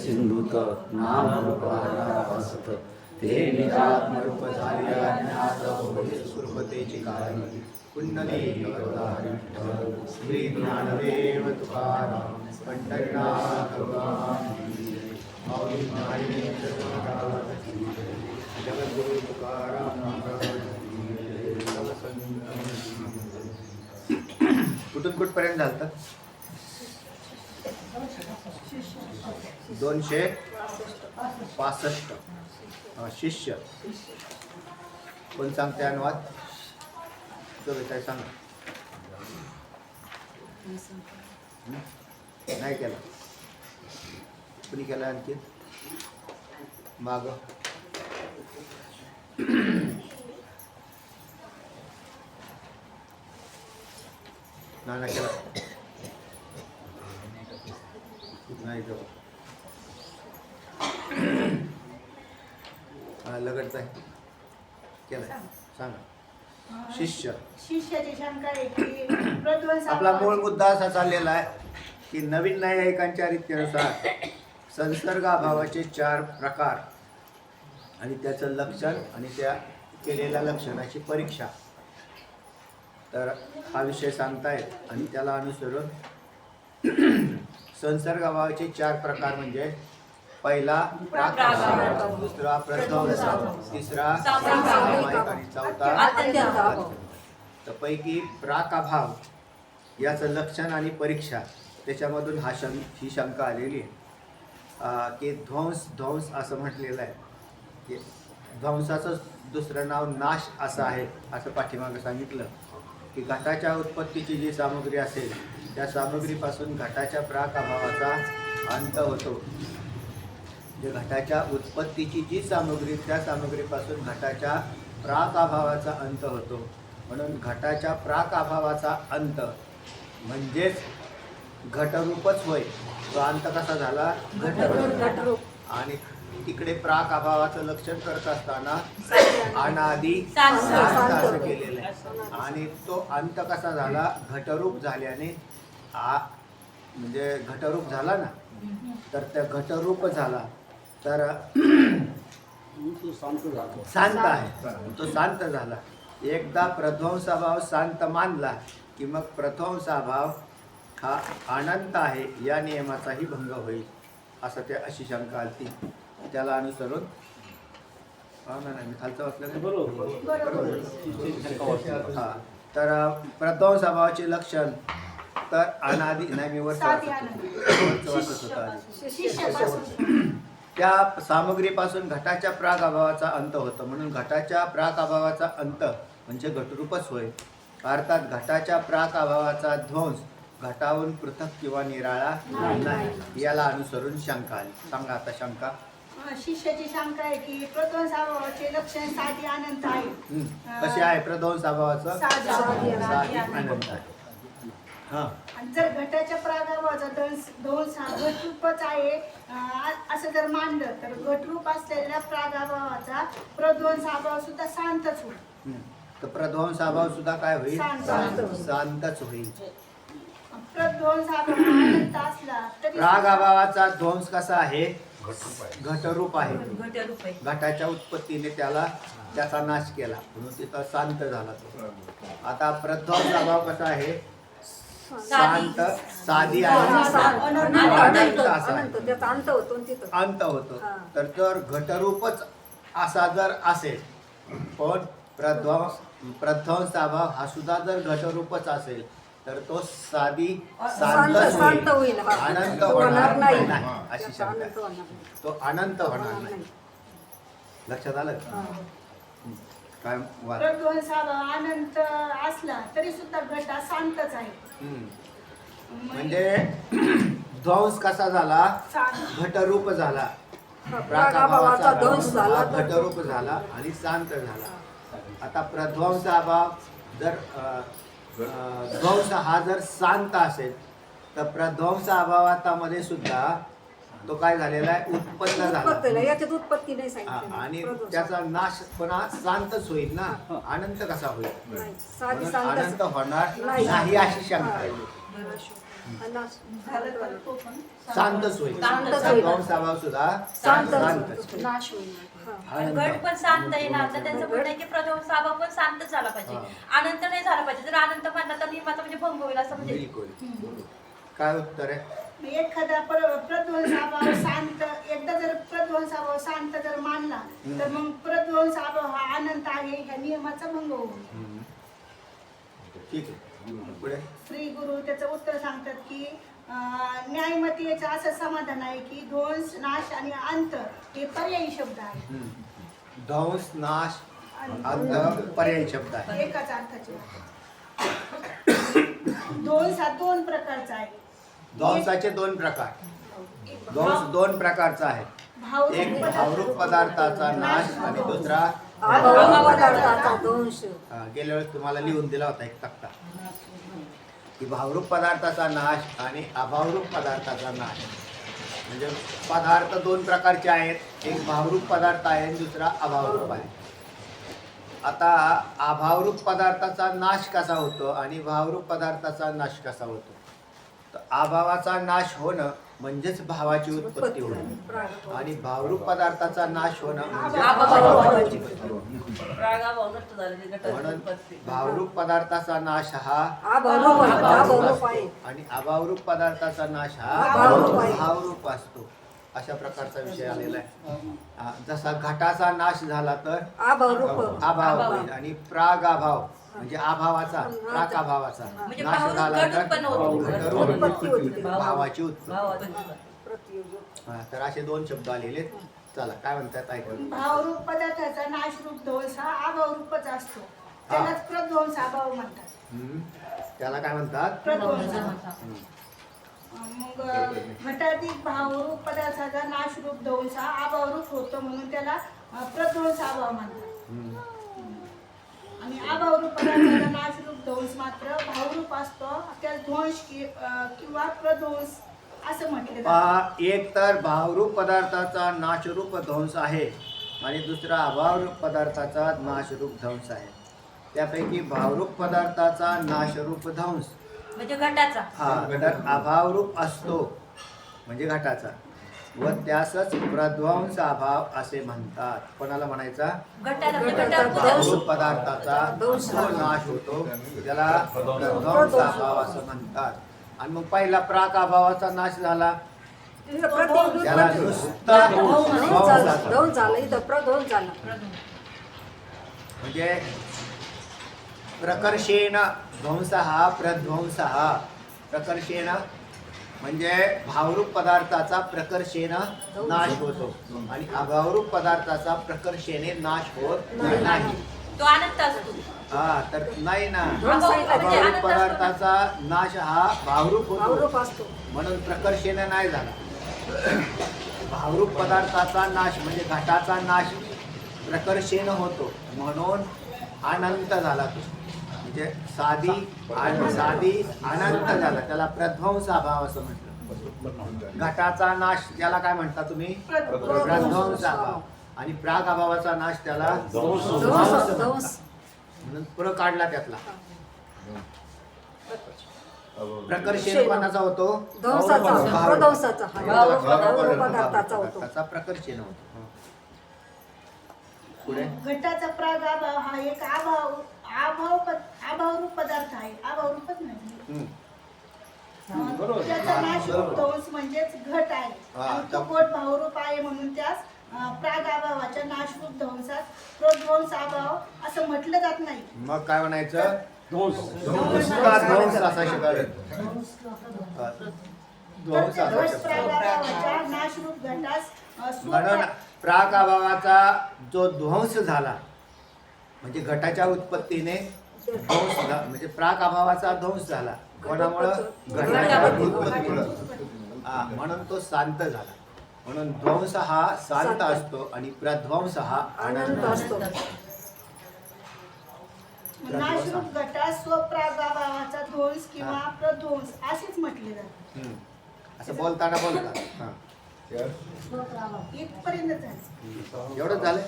सिंधुत नामरूपासत ते निजात्मरूप झाल्या ज्ञात होय सुरपतेची कारण कुंडली विठ्ठल श्री ज्ञानदेव तुकाराम पंढरीनाथ जगद्गुरु तुकाराम कुठून कुठपर्यंत झालं? 265 शिष्य. कोण सांगते अनुवाद? काय सांगा. नाही केला. कुणी केला आणखी? माग नाना केला नाही तो लगडचा आहे केला. सांगा. शिष्याची शंका आहे की प्रध्वंस आपला मूळ मुद्दा असा चाललेला आहे की नवीन न्यायिकांच्या रीतीनुसार संसर्गाभावाचे 4 प्रकार आणि त्याचं लक्षण आणि त्या केलेल्या लक्षणाची परीक्षा. तर हा विषय सांगतायत आणि त्याला अनुसरून संसर्गाभावाचे 4 प्रकार म्हणजे पहिला प्राकभाव, दुसरा प्रथम, तिसरा सामायिक आणि चौथा. तर पैकी प्राकभाव याचं लक्षण आणि परीक्षा त्याच्यामधून ही शंका आलेली आहे की ध्वंस असं म्हटलेलं आहे की ध्वंसाचं दुसरं नाव नाश असं आहे. असं पाठीमागं सांगितलं की घटाच्या उत्पत्तीची जी सामग्री असेल त्या सामग्रीपासून घटाच्या प्राकभावाचा अंत होतो. जे घटाच्या उत्पत्तीची जी सामग्री त्या सामग्रीपासून घटाच्या प्राकभावाचा अंत होतो. म्हणून घटाच्या प्राकभावाचा अंत म्हणजेच घटरूपच होय. तो अंत कसा झाला? घटरूप. आणि तिकडे प्राकभावाचं लक्षण करत असताना अनादि असं केलेलं आहे. आणि तो अंत कसा झाला? घटरूप झाल्याने म्हणजे घटरूप झाला ना, तर त्या घटरूप झाला तर शांत आहे. तो शांत झाला. एकदा प्रध्वंसाभाव शांत मानला की मग प्रध्वंसाभाव हा अनंत आहे या नियमाचाही भंग होईल असं ते अशी शंका आली. त्याला अनुसरून नाही मी खालचं वाचलं नाही बरोबर. हा तर प्रध्वंसाभावाचे लक्षण तर अनादि नाही मी वरचं वाचत होता. त्या सामग्रीपासून घटाच्या प्रागभावाचा अंत होतो. म्हणून घटाच्या प्रागभावाचा अंत म्हणजे घटरूपच होय. अर्थात घटाच्या प्रागभावाचा ध्वंस घटावरून पृथक किंवा निराळा नाही. याला अनुसरून शंका आली. सांगा आता शंका. शिष्याची शंका आहे की प्रध्वंसाभावाचे लक्षण साधी अनंत आहे. कसे आहे प्रध्वंसाभावाचं? साधी अनंत आहे. आणि जर घटाच्या प्रागभावाचा ध्वंस हा घटरूपच आहे असं जर मानलं तर घटरूप असलेल्या प्रागभावाचा प्रध्वंसाभाव सुद्धा शांतच होईल. तर प्रध्वंसाभाव सुद्धा काय होईल? शांतच होईल. प्रध्वंसाभाव अनंत असला तरी प्रागभावाचा ध्वंस कसा आहे? घटरूप आहे. घटाच्या उत्पत्तीने त्याचा नाश केला म्हणून तिथं शांत झाला तो. आता प्रध्वंसाभाव कसा आहे? शांत, साधी अंत होतो. तर जर घटरूपच असा जर असेल पण प्रध्वंसाभाव हा सुद्धा जर घटरूपच असेल तर तो साधी शांत होईल. अनंत होणार नाही अशी शंका. तो अनंत होणार नाही. लक्षात आलं? काय प्रध्वंसाभाव अनंत असला तरी सुद्धा घट शांतच आहे. म्हणजे ध्वंस कसा झाला? घटरूप झाला. प्रागभावाचा ध्वंस झाला, घटरूप झाला आणि शांत झाला. आता प्रध्वंसाभाव जर ध्वंस हा जर शांत असेल तर प्रध्वंसाभावामध्ये सुद्धा तो काय झालेला आहे? उत्पन्न झाला. याच्यात उत्पत्ती नाही सांगितली आणि त्याचा नाश पण शांतच होईल ना. अनंत कसा होईल? अनंत होणार नाही अशी शंका आहे. झालं तर तो पण शांतच होईल. शांतच होईल. ध्वंस अभाव सुद्धा शांतच. नाश होईल. आणि घट पण शांत येणार तर त्यांचं म्हणणं आहे की प्रथम स्वभाव पण शांत झाला पाहिजे. अनंत नाही झाला पाहिजे. जर अनंत म्हणला तर नियमाचा म्हणजे भंग होईल असं म्हणजे बिलकुल. काय उत्तर आहे? एखादा प्रध्वंसाभाव शांत, एकदा जर प्रध्वंसाभाव शांत जर मानला तर मग प्रध्वंसाभाव हा अनंत आहे ह्या नियमाचा भंग होईल. ठीक आहे. पुढे श्री गुरु त्याचं उत्तर सांगतात की न्यायमतीचं असं समाधान आहे की ध्वंस, नाश आणि अंत हे पर्यायी शब्द आहेत. ध्वंस, नाश, अंत पर्यायी शब्द आहे. एकाच अर्थाचे. ध्वंस हा दोन प्रकारचा आहे. ध्वंसाचे दोन प्रकार. ध्वंस दोन प्रकारचा आहे. एक भावरूप पदार्थाचा नाश आणि दुसरा पदार्थाचा ध्वंस. गेल्या वेळेस तुम्हाला लिहून दिला होता एक तक्ता की भावरूप पदार्थाचा नाश आणि अभावरूप पदार्थाचा नाश. म्हणजे पदार्थ दोन प्रकारचे आहेत. एक भावरूप पदार्थ आहे आणि दुसरा अभावरूप आहे. आता अभावरूप पदार्थाचा नाश कसा होतो आणि भावरूप पदार्थाचा नाश कसा होतो? तर अभावाचा नाश होणं म्हणजेच भावाची उत्पत्ती होणं आणि भावरूप पदार्थाचा नाश होणं म्हणजे अभावाची उत्पत्ती होणं. म्हणून भावरूप पदार्थाचा नाश हा अभावरूप आहे. आणि अभावरूप पदार्थाचा नाश हा भावरूप असतो. अशा प्रकारचा विषय आलेला आहे. जसा घटाचा नाश झाला तर अभावरूप अभाव होईल आणि प्राग अभाव म्हणजे अभावाचा प्राक अभावाचा म्हणजे नाश भावरूप झाला घट उत्पन्न तर होतो. भावाची उत्पत्ती. प्रतियोगी. तर असे दोन शब्द आलेले. चला काय म्हणतात ऐकून. भावरूप पदार्थाचा नाशरूप ध्वंस हा अभावरूपच असतो. त्यालाच प्रध्वंस अभाव म्हणतात. त्याला काय म्हणतात? प्रध्वंस. मग घटाधिक भावरूप पदार्थाचा नाशरूप ध्वंस हा अभावरूप होतो म्हणून त्याला प्रध्वंस अभाव म्हणतात. आणि अभावरूप पदार्थाचा नाशरूप ध्वंस मात्र भावरूप असतो. त्याला ध्वंस किंवा प्रध्वंस असं म्हटलं जातं. एक तर भावरूप पदार्थाचा नाशरूप ध्वंस आहे आणि दुसरा अभावरूप पदार्थाचा नाशरूप ध्वंस आहे. त्यापैकी भावरूप पदार्थाचा नाशरूप ध्वंस म्हणजे घटाचा हा घटात अभावरूप असतो म्हणजे घटाचा व त्यासच प्रध्वंस अभाव असे म्हणतात. कोणाला म्हणायचा? घटाला म्हणजे घटावर भावरूप पदार्थाचा जो नाश होतो त्याला प्रध्वंस अभाव असं म्हणतात. आणि मग पहिला प्राक अभावाचा नाश झाला त्याला नुसता ध्वंस झाला. इथं प्रध्वंस झाला. म्हणजे प्रकर्षेण ध्वंस हा प्रध्वंस हा. प्रकर्षेण म्हणजे भावरूप पदार्थाचा प्रकर्षेण नाश होतो आणि अभावरूप पदार्थाचा प्रकर्षेने नाश होत नाही. तो अनंत असतो. हा तर नाही ना. ध्वंस आहे का? म्हणजे अभावरूप पदार्थाचा नाश हा भावरूप भावरूप होतो असतो. म्हणून प्रकर्षेने नाही झाला. भावरूप पदार्थाचा नाश म्हणजे घटाचा नाश प्रकर्षेने होतो म्हणून अनंत झाला तो. म्हणजे साधी अनंत झाला त्याला प्रध्वंस अभाव असं म्हटलं. घटाचा नाश त्याला काय म्हणता तुम्ही? प्रध्वंस अभाव. आणि प्राग अभावाचा नाश त्याला ध्वंस. म्हणून प्र काढला त्यातला. प्रकर्षेण कोणाचा होतो? ध्वंसाचा. प्रध्वंसाचा. भावरूप पदार्थाचा होतो. पदार्थाचा प्रकर्षेण होतो. पुढे घटाचा प्रागभाव हा एक अभावरूप पदार्थ आहे. अभावरूपच नाही. त्याचा नाशरूप ध्वंस म्हणजेच घट आहे. आणि तो घट भावरूप आहे म्हणून त्यास प्रागभावाच्या नाशरूप ध्वंसात प्रध्वंस अभाव असं म्हटलं जात नाही. मग काय म्हणायचं? नुसता ध्वंस असा शिकायला. ध्वंस असा घट शब्द. प्रागभावाच्या नाशरूप घटास म्हणून प्राक अभावाचा जो ध्वंस झाला म्हणजे घटाच्या उत्पत्तीने ध्वंस झाला म्हणजे प्राक अभावाचा ध्वंस झाला. कोणामुळं? घटाच्या उत्पत्तीमुळं. म्हणून तो शांत झाला. म्हणून ध्वंस हा शांत असतो आणि प्रध्वंस हा आनंद असतो. नाशरूप घटास स्वप्रागभावाचा ध्वंस किंवा प्रध्वंस असेच म्हटले जाते. असं बोलताना बोलतात. हा. इथपर्यंत झालं. एवढंच झालं?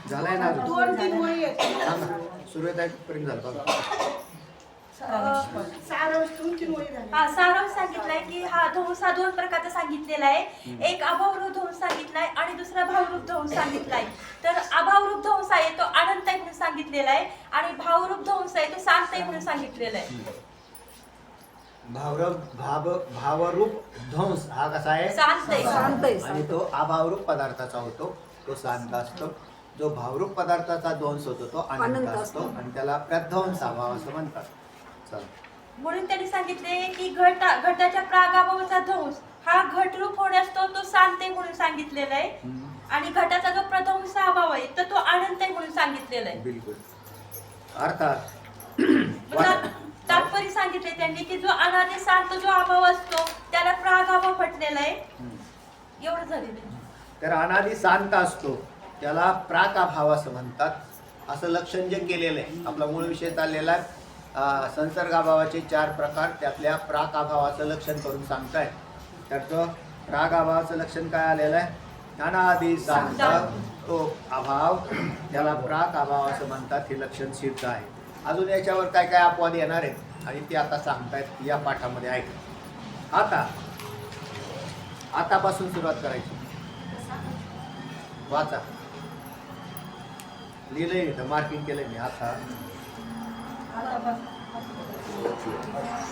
झालंय ना? 2-3 वळी आहेत. सुरुवात पर्यंत झालं बघा. सारांश तुमची मुळी झाली. हा सारांश सांगितलाय की हा ध्वंस हा दोन प्रकारचा सांगितलेला आहे. एक अभावरूप ध्वंस सांगितलाय आणि दुसरा भावरूप ध्वंस सांगितलाय. तर अभावरूप ध्वंस आहे तो अनंत आहे म्हणून सांगितलेला आहे आणि भावरूप ध्वंस आहे तो शांत आहे म्हणून सांगितलेला आहे. भावरूप ध्वंस हा कसा आहे? शांत आहे. शांत आहे, आणि तो अभावरूप पदार्थाचा होतो, तो शांत असतो. जो भावरूप पदार्थाचा ध्वंस होतो तो अनंत असतो आणि त्याला प्रध्वंस अभाव असं म्हणतात. चला, म्हणून त्यांनी सांगितले की घटाच्या प्रागाभावाचा ध्वंस हा घटरूप होण्यास तो शांत आहे म्हणून सांगितलेला आहे आणि घटाचा जो प्रध्वंस अभाव आहे तर तो अनंत आहे म्हणून सांगितलेला आहे. बिलकुल. अर्थात तात्पर्य सांगितले त्यांनी की जो अनादि शांत जो अभाव असतो त्याला प्रागाभाव म्हटलेला आहे. एवढं झालेलं आहे. तर अनादि शांत असतो त्याला प्राक अभाव असं म्हणतात. असं लक्षण जे केलेलं आहे, आपला मूळ विषय चाललेला आहे संसर्गाभावाचे 4 प्रकार, त्यातल्या प्राक अभावाचं लक्षण करून सांगताय. त्याचं प्राक अभावाचं लक्षण काय आलेलं आहे? अनादि शांत तो अभाव त्याला प्राक अभाव असं म्हणतात. हे लक्षण सिद्ध आहे. अजून याच्यावर काय काय अपवाद येणार आहेत आणि ते आता सांगतायत या पाठामध्ये ऐका. आतापासून सुरुवात करायची. वाचा, लिहिलंय इथं, मार्किंग केलंय मी.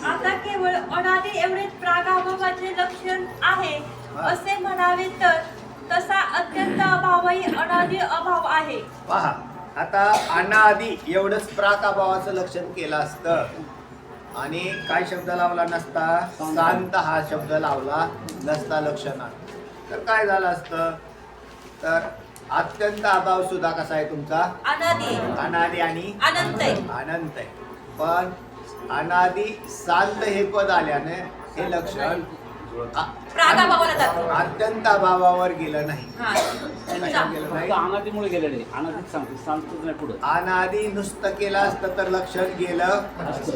आता केवळ अनादि एवढेच प्रागाभावाचे लक्षण आहे असे म्हणावे तर तसा अत्यंत अभावही अनादि अभाव आहे. पहा, आता अनादि एवढंच प्राक अभावाचं लक्षण केलं असतं आणि काय शब्द लावला नसता? शांत हा शब्द लावला नसता लक्षणात, तर काय झालं असतं? तर अत्यंत अभाव सुद्धा कसा आहे तुमचा? अनादि आणि अनंत आहे. पण अनादि शांत हे पद आल्याने हे लक्षण प्रागाभावाला जातो. अत्यंत अभावावर गेलं नाही. हा. कशावर गेलं नाही? अनादीमुळे गेलेले. अनादीच सांगतो, सांगतोच नाही पुढे. अनादि नुसतं केलं असतं तर लक्षण गेलं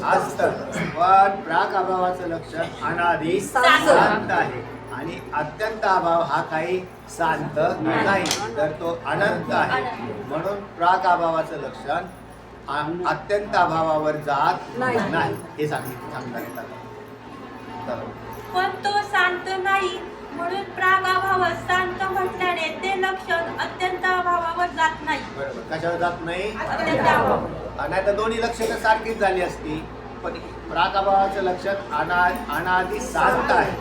असतं. पण प्राक अभावाचं लक्षण अनादि शांत आहे आणि अत्यंत अभाव हा काही शांत नाही, तर तो अनंत आहे. म्हणून प्राक अभावाचं लक्षण अत्यंत अभावावर जात नाही हे सांगता येतात. पण तो शांत नाही म्हणून प्रागाभाव शांत म्हटल्याने ते लक्षण अत्यंत अभावावर जात नाही. बरोबर. कशावर जात नाही? अत्यंत अभाव. नाही तर दोन्ही लक्षणं सारखीच झाली असती. पण प्राक अभावाचं लक्षण अनादि शांत आहे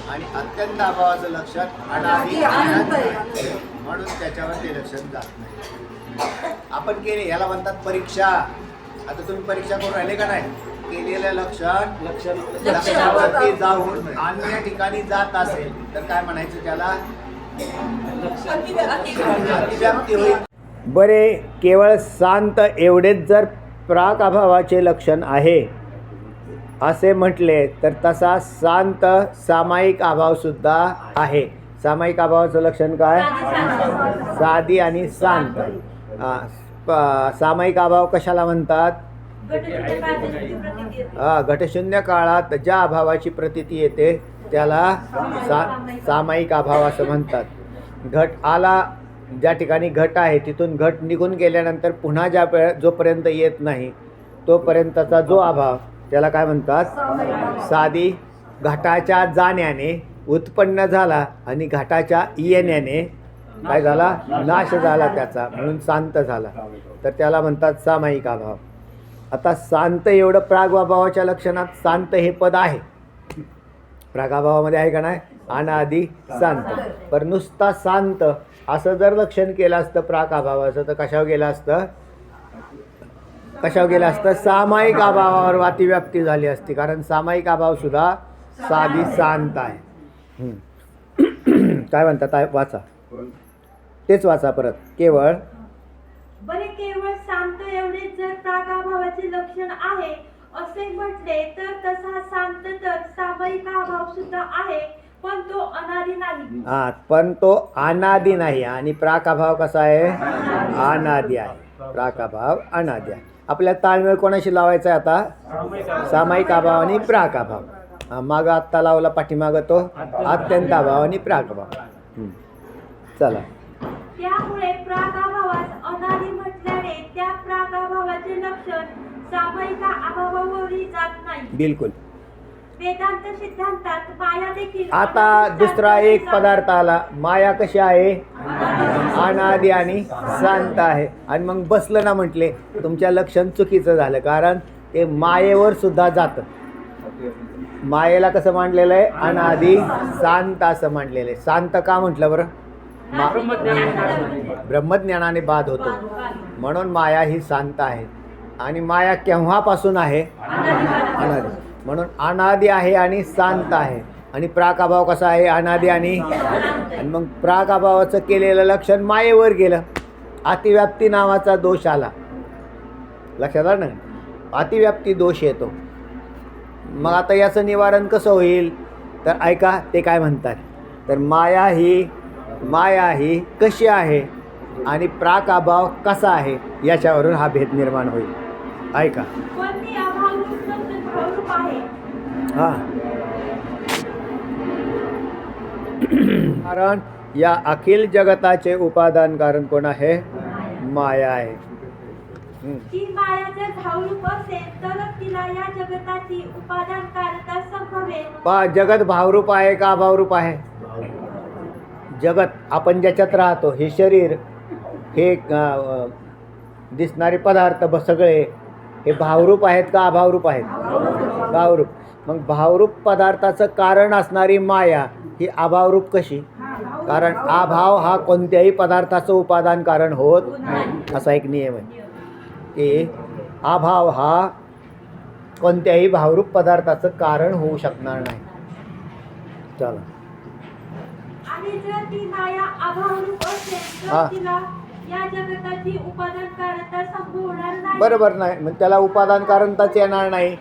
आणि अत्यंत अभावाचं लक्षण अनादि अनंत आहे, म्हणून त्याच्यावर ते लक्षण जात नाही. आपण केले याला म्हणतात परीक्षा. आता तुम्ही परीक्षा करून राहिले का नाही? केलेलं लक्षणावरती जाऊन अन्य ठिकाणी जात असेल तर काय म्हणायचं त्याला? अतिव्याप्ती होईल. बरे, केवळ शांत एवढेच जर प्राक अभावाचे लक्षण आहे असे म्हटले तर तसा शांत सामायिक अभाव सुद्धा आहे. सामायिक अभावाचं लक्षण काय? साधी आणि शांत. सामायिक अभाव कशाला म्हणतात? घटशून्य काळात ज्या अभावाची प्रतीती येते त्याला सामायिक अभाव असं म्हणतात. घट आला, ज्या ठिकाणी घट आहे तिथून घट निघून गेल्यानंतर पुन्हा जोपर्यंत येत नाही तोपर्यंतचा जो अभाव त्याला काय म्हणतात? साधी. घटाच्या जाण्याने उत्पन्न झाला आणि घटाच्या येण्याने काय झाला? नाश झाला त्याचा, म्हणून शांत झाला, तर त्याला म्हणतात सामायिक अभाव. आता शांत एवढं प्रागभावाच्या लक्षणात शांत हे पद आहे. प्रागाभावामध्ये आहे का नाही? अनादि शांत. पण नुसता शांत असं जर लक्षण केलं असतं प्रागाभावाचं तर कशावर गेलं असतं? सामायिक अभावावर अतिव्याप्ती झाली असती. कारण सामायिक अभाव सुद्धा साधी शांत आहे. काय म्हणतात? वाचा, तेच वाचा परत. केवळ शांत एवढेच जर प्रागाभावाचे लक्षण आहे असे म्हटले तर तसा शांत तर सामायिक अभाव सुद्धा आहे, पण तो अनादि नाही. पण तो अनादि नाही. आणि प्रागाभाव कसा आहे? अनादि आहे. प्रागाभाव अनादि आहे. आपल्याला ताळमेळ कोणाशी लावायचा आहे आता? सामायिक अभाव आणि प्रागाभाव. मागं आत्ता लावला, पाठीमागं तो अत्यंत अभाव आणि प्रागाभाव. चला, त्यामुळे प्रागाभावास अनादि म्हटल्याने त्या प्रागाभावाचे लक्षण सामायिका अभावावरही जात नाही. बिलकुल. वेदांत सिद्धांतात माया देखील आता दुसरा एक पदार्थ आला. माया कशी आहे? अनादि आणि शांत आहे. आणि मग बसलं ना म्हटले, तुमच्या लक्षण चुकीचं झालं, कारण ते मायेवर सुद्धा जातं. मायेला कसं मांडलेलं आहे? अनादि शांत असं मांडलेलं आहे. शांत का म्हटलं बरं? ब्रह्मज्ञानाने बाध होतो, म्हणून माया ही शांत आहे. आणि माया केव्हापासून आहे? अनादि. म्हणून अनादि आहे आणि शांत आहे. आणि प्राक-अभाव कसा आहे? अनादि आणि मग प्राक-अभावाचं केलेलं लक्षण मायेवर गेलं. अतिव्याप्ती नावाचा दोष आला. लक्षात आलं ना? अतिव्याप्ती दोष येतो. मग आता याचं निवारण कसं होईल? तर ऐका ते काय म्हणतात. तर माया ही कशी आहे आणि प्राक-अभाव कसा आहे, याच्यावरून हा भेद निर्माण होईल. ऐका. कोणती अभावरूप नसून भावरूप आहे. हां. कारण या अखिल जगताचे उपादान कारण कोण आहे? माया आहे. ती माया जर भावरूप असेल तरच तिला या जगताची उपादानकारता संभवेल. जगत भावरूप आहे का अभावरूप आहे? जगत आपण ज्याच्यात राहतो, हे शरीर, हे दिसणारे पदार्थ सगळे हे भावरूप आहेत का अभावरूप आहेत? भावरूप. मग भावरूप पदार्थाचं कारण असणारी माया ही अभावरूप कशी? कारण अभाव हा कोणत्याही पदार्थाचं उपादान कारण होत असा एक नियम आहे की अभाव हा कोणत्याही भावरूप पदार्थाचं कारण होऊ शकणार नाही. चला. आणि जर ती माया अभावरूप असेल हा. तर तिला या जगताची उपादानकारता संभवणार नाही. बरोबर नाही. मग त्याला उपादान कारणताच येणार नाही.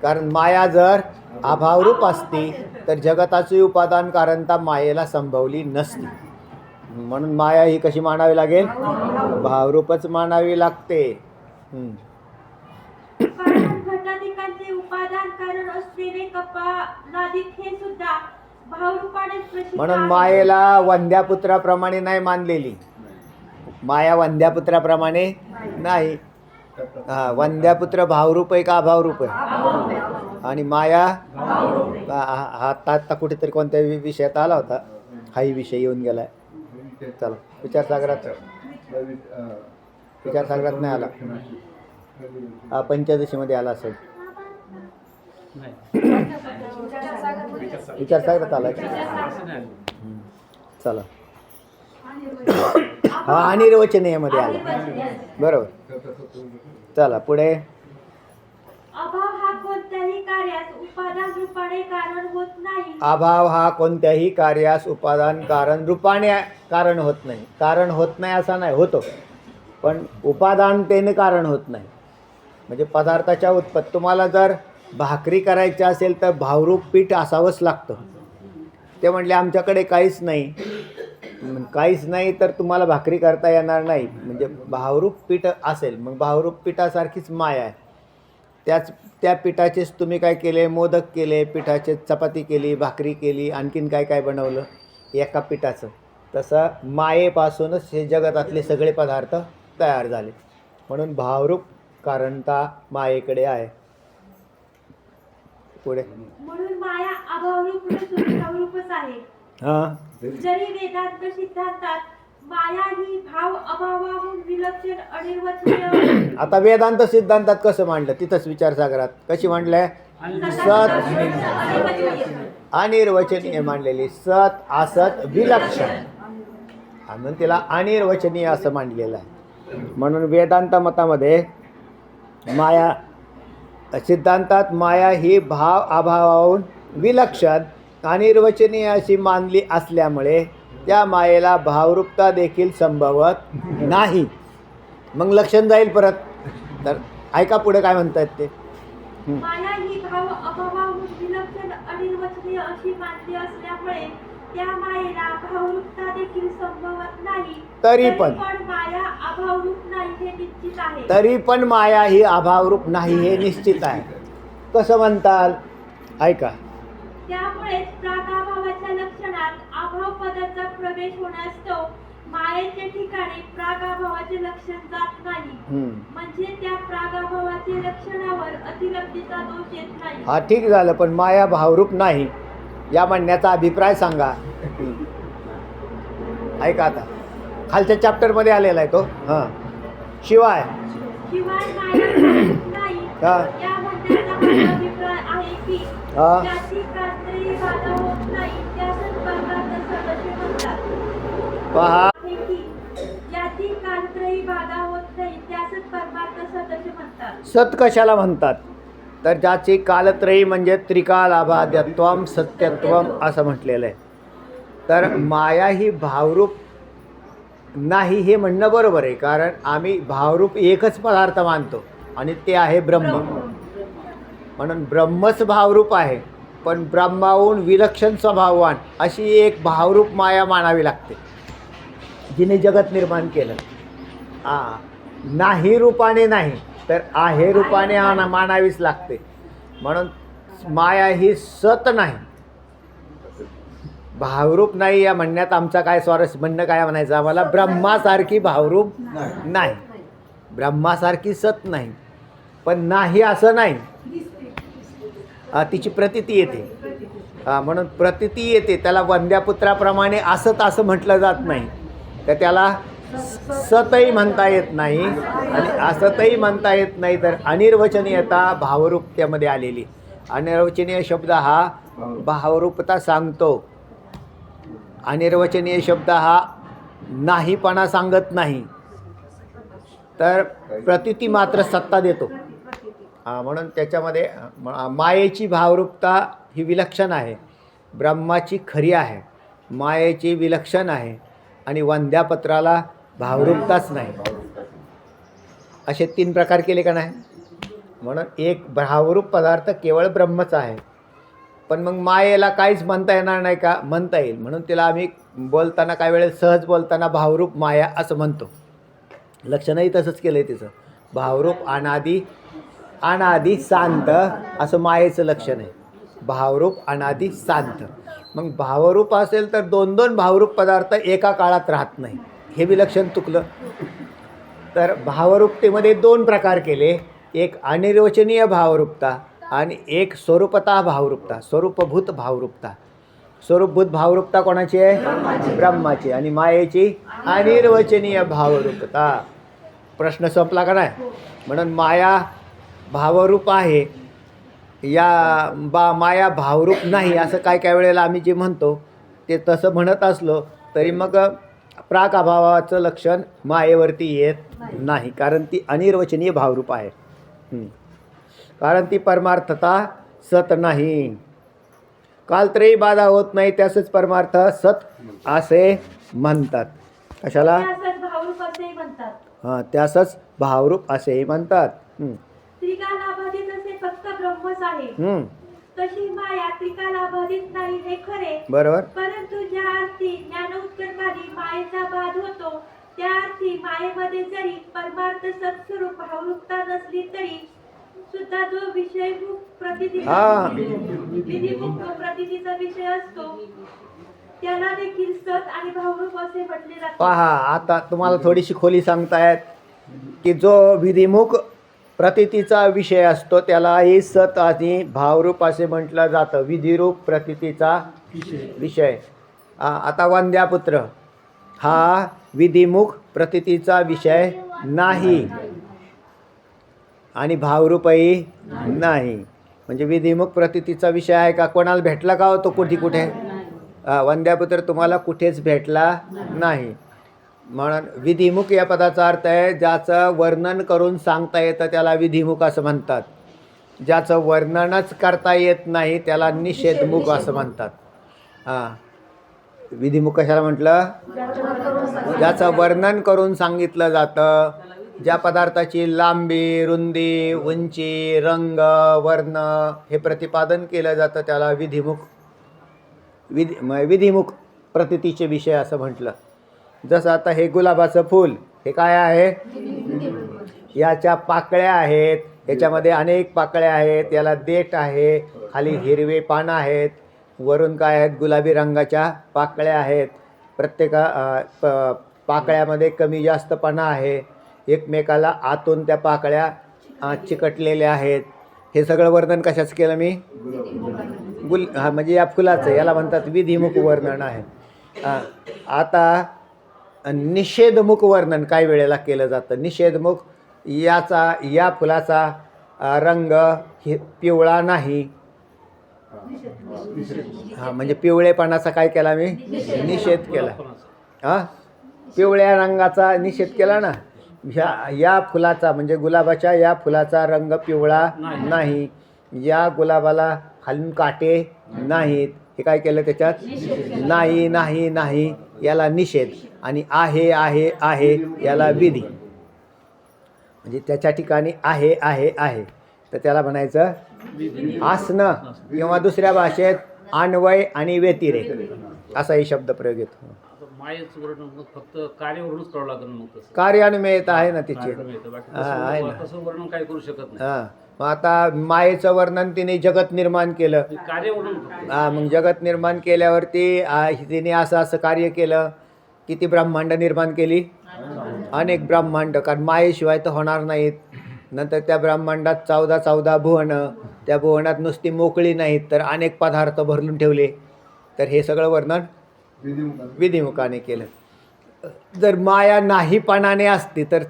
कारण माया जर अभावरूप असती तर जगताची उपादान कारणता मायेला संभवली नसती. म्हणून माया ही कशी मानावी लागेल? भावरूपच मानावी लागते. कारण घटाधिकांचे उपादान कारण असलेले कपालादिक हे सुद्धा भावरूपाने प्रसिद्ध म्हणून आहे. मायेला वंद्यापुत्राप्रमाणे नाही मानलेली. माया वंद्यापुत्राप्रमाणे नाही. हा, वंद्यापुत्र भावरूप आहे का अभावरूप आहे? आणि माया आता कुठेतरी कोणत्या विषयात आला होता, हाही विषय येऊन गेलाय. चला, विचारसागरात नाही आला. हा पंचदशीमध्ये आला असेल. विचारसागरात आला. चला. हा अनिर्वचनीयमध्ये आला. बरोबर. चला पुढे. अभाव हा कोणत्याही कार्यास उपादान रूपाने कारण होत नाही. अभाव हा कोणत्याही कार्यास उपादान कारण रूपाने कारण होत नाही. कारण होत नाही असा नाही, होतो, पण उपादानतेने कारण होत नाही. म्हणजे पदार्थाच्या उत्पत्ती, तुम्हाला जर भाकरी करायची असेल तर भावरूप पीठ असावंच लागतं. ते म्हणले आमच्याकडे काहीच नाही तर तुम्हाला भाकरी करता येणार नाही. म्हणजे भावरूप पीठ असेल, मग भावरूप पिठासारखीच माया आहे. त्या पिठाचेच तुम्ही काय केले? मोदक केले, पिठाचे चपाती केली, भाकरी केली, आणखीन काय काय बनवलं एका पिठाचं. तसं मायेपासूनच हे जगतातले सगळे पदार्थ तयार झाले. म्हणून भावरूप कारणता मायेकडे आहे. पुढे. म्हणून माया अभावरूप नसून भावरूपच आहे. हां. जरी वेदांत सिद्धांतात माया ही भाव अभावाहून विलक्षण अनिर्वचनीय. आता वेदांत सिद्धांतात कसं मांडलं? तिथंच विचारसागरात कशी मांडलंय? सत अनिर्वचनीय मांडलेली. सत असत विलक्षण, म्हणून तिला अनिर्वचनीय असं मांडलेलं आहे. म्हणून वेदांत मतामध्ये माया, सिद्धांतात माया ही भाव अभावाहून विलक्षण अनिर्वचनीय अशी मानली असल्यामुळे त्या मायेला भावरूपता देखील संभवत नाही. मग लक्षण जाईल परत. तर ऐका पुढे काय म्हणतायत ते. माया ही भाव अभावाहून विलक्षण अनिर्वचनीय अशी मानली असल्यामुळे त्या मायेला भावरूपता देखील संभवत नाही. तरी पण माया अभावरूप नाही हे निश्चित आहे. तरी पण माया ही अभावरूप नाही हे निश्चित आहे. कसं म्हणताल? ऐका. त्यामुळेच प्रागाभावाच्या लक्षणात अभाव पदाचा प्रवेश होण्यास तो मायेच्या ठिकाणी प्रागाभावाचे लक्षण जात नाही. म्हणजे त्या प्रागाभावाचे लक्षणावर अतिव्याप्तीचा दोष येत नाही. हा ठीक झालं, पण माया भावरूप नाही या म्हणण्याचा अभिप्राय सांगा. ऐका आता खालच्या चॅप्टरमध्ये आलेला आहे तो. हां शिवाय शिवाय माया भावरूप नाही हा. या म्हणण्याचा हा अभिप्राय आहे की हा. ज्याची कात्रीही बाधा होत नाही त्यासच परमार्थ सदस्य म्हणतात. पहा आहे की ज्याची कात्रीही बाधा होत नाही त्यासच परमार्थ सदस्य म्हणतात. सत कशाला म्हणतात तर ज्याची कालत्रयी म्हणजे त्रिकालाबाध्यत्वम सत्यत्वम असं म्हटलेलं आहे. तर माया ही भावरूप नाही हे म्हणणं बरोबर आहे, कारण आम्ही भावरूप एकच पदार्थ मानतो आणि ते आहे ब्रह्म. म्हणून ब्रह्मच भावरूप आहे, पण ब्रह्माहून विलक्षण स्वभाववान अशी एक भावरूप माया मानावी लागते जिने जगत निर्माण केलं. नाही रूपाने नाही तर आहे रूपाने मानावीच लागते. म्हणून माया ही सत नाही, भावरूप नाही या म्हणण्यात आमचा काय स्वारस्य म्हणणं काय म्हणायचं आम्हाला, ब्रह्मासारखी भावरूप नाही, ब्रह्मासारखी सत नाही, पण नाही असं नाही, तिची प्रतीती येते. म्हणून प्रतीती येते, त्याला वंद्यापुत्राप्रमाणे असत असं म्हटलं जात नाही, तर त्याला सतही म्हणता येत नाही आणि असतही म्हणता येत नाही. तर अनिर्वचनीयता भावरूपतेमध्ये आलेली. अनिर्वचनीय शब्द हा भावरूपता सांगतो. अनिर्वचनीय शब्द हा नाहीपणा सांगत नाही, तर प्रतीती मात्र सत्ता देतो. म्हणून त्याच्यामध्ये मायेची भावरूपता ही विलक्षण आहे, ब्रह्माची खरी आहे, मायेची विलक्षण आहे आणि वंद्यापत्राला भावरूपताच नाही. असे 3 प्रकार केले का नाही. म्हणून एक भावरूप पदार्थ केवळ ब्रह्मच आहे, पण मग मायेला काहीच म्हणता येणार नाही का, म्हणता येईल. म्हणून तिला आम्ही बोलताना काही वेळेस सहज बोलताना भावरूप माया असं म्हणतो. लक्षणही तसंच केलं आहे तिचं. भावरूप अनादी शांत असं मायेचं लक्षण आहे. भावरूप अनादी शांत. मग भावरूप असेल तर 2 भावरूप पदार्थ एका काळात राहत नाही, हे विलक्षण चुकलं. तर भावरूपतेमध्ये 2 प्रकार केले, एक अनिर्वचनीय भावरूपता आणि एक स्वरूपता भावरूपता, स्वरूपभूत भावरूपता. स्वरूपभूत भावरूपता कोणाची आहे, ब्रह्माची. आणि मायेची अनिर्वचनीय भावरूपता. प्रश्न संपला का नाही. म्हणून माया भावरूप आहे, माया भावरूप नाही असं काय वेळेला आम्ही जे म्हणतो ते तसं म्हणत असलो तरी मग प्राक अभावाचं लक्षण मायेवरती येत नाही, कारण ती अनिर्वचनीय भावरूप आहे. कारण ती परमार्थता सत नाही. कालत्रयी बाधा होत नाही त्यासच परमार्थ सत असे म्हणतात. कशाला, त्यासच भावरूप असेही म्हणतात. त्यासच भावरूप असेही म्हणतात. त्रिकालाबाधित असे फक्त ब्रह्मच आहे. तशी माया त्रिकालाबाधित नाही हे खरे, बरोबर. परंतु ज्या अर्थी ज्ञानोत्कर्मादी मायेचा बाध होतो त्या अर्थी मायेमध्ये जरी परमार्थ सत्स्वरूप भावरूपता नसली तरी सुद्धा जो विषयभूत विधिमुक्त प्रतीतीचा विषय असतो त्याला देखील सत आणि भावरूप असे म्हटले जाते. पहा आता तुम्हाला थोडीशी खोली सांगतायत की जो विधिमुख प्रतीतीचा विषय असतो त्यालाही सत आणि भावरूप असे म्हटलं जातं. विधिरूप प्रतीतीचा विषय. आता वंद्यापुत्र हा विधिमुख प्रतीतीचा विषय नाही आणि भावरूपही नाही. म्हणजे विधिमुख प्रतीतीचा विषय आहे का, कोणाला भेटला का होतो कुठे वंद्यापुत्र तुम्हाला कुठेच भेटला नाही. म्हणून विधिमुख या पदाचा अर्थ आहे ज्याचं वर्णन करून सांगता येतं त्याला विधिमुख असं म्हणतात. ज्याचं वर्णनच करता येत नाही त्याला निषेधमुख असं म्हणतात. विधिमुख कशाला म्हटलं, ज्याचं वर्णन करून सांगितलं जातं, ज्या पदार्थाची लांबी, रुंदी, उंची, रंग, वर्ण हे प्रतिपादन केलं जातं त्याला विधिमुख प्रतीतीचे विषय असं म्हटलं. जसं आता हे गुलाबाचं फूल हे काय आहे, याच्या पाकळ्या आहेत, याच्यामध्ये अनेक पाकळ्या आहेत, याला देठ आहे, खाली हिरवे पानं आहेत, वरून काय आहेत गुलाबी रंगाच्या पाकळ्या आहेत. पाकळ्यामध्ये कमी जास्तपणा आहे, एकमेकाला आतून त्या पाकळ्या चिकटलेल्या आहेत. हे सगळं वर्णन कशाचं केलं मी? म्हणजे या फुलाचं, याला म्हणतात विधिमुख वर्णन आहे. आता निषेधमुख वर्णन काही वेळेला केलं जातं. निषेधमुख, या फुलाचा रंग पिवळा नाही. म्हणजे पिवळेपणाचा काय केला मी? निषेध केला. पिवळ्या रंगाचा निषेध केला ना. या फुलाचा म्हणजे गुलाबाच्या या फुलाचा रंग पिवळा नाही, या गुलाबाला खालून काटे नाहीत. हे काय केलं त्याच्यात? नाही नाही नाही याला निषेध, आणि आहे आहे आहे याला विधी. म्हणजे त्याच्या ठिकाणी आहे आहे आहे तर त्याला म्हणायचं आसनं, किंवा दुसऱ्या भाषेत अन्वय आणि व्यतिरेक असाही शब्द प्रयोग येतो. मायेचं वर्णन फक्त कार्यावरूनच करावं लागेल. मग तसं कार्यान्वयता आहे ना तिची. आहे ना, तसं वर्णन काय करू शकत नाही. मग आता मायेचं वर्णन तिने जगत निर्माण केलं. कार्यावरून मग जगत निर्माण केल्यावरती तिने असं कार्य केलं. किती ब्रह्मांड निर्माण केली? अनेक ब्रह्मांड, कारण मायेशिवाय तर होणार नाहीत. नंतर त्या ब्रह्मांडात 14 भुवनं, त्या भुवनात नुसती मोकळी नाहीत तर अनेक पदार्थ भरून ठेवले. तर हे सगळं वर्णन विधिमुखाने केलं. जर माया नाहीपणाने असती तर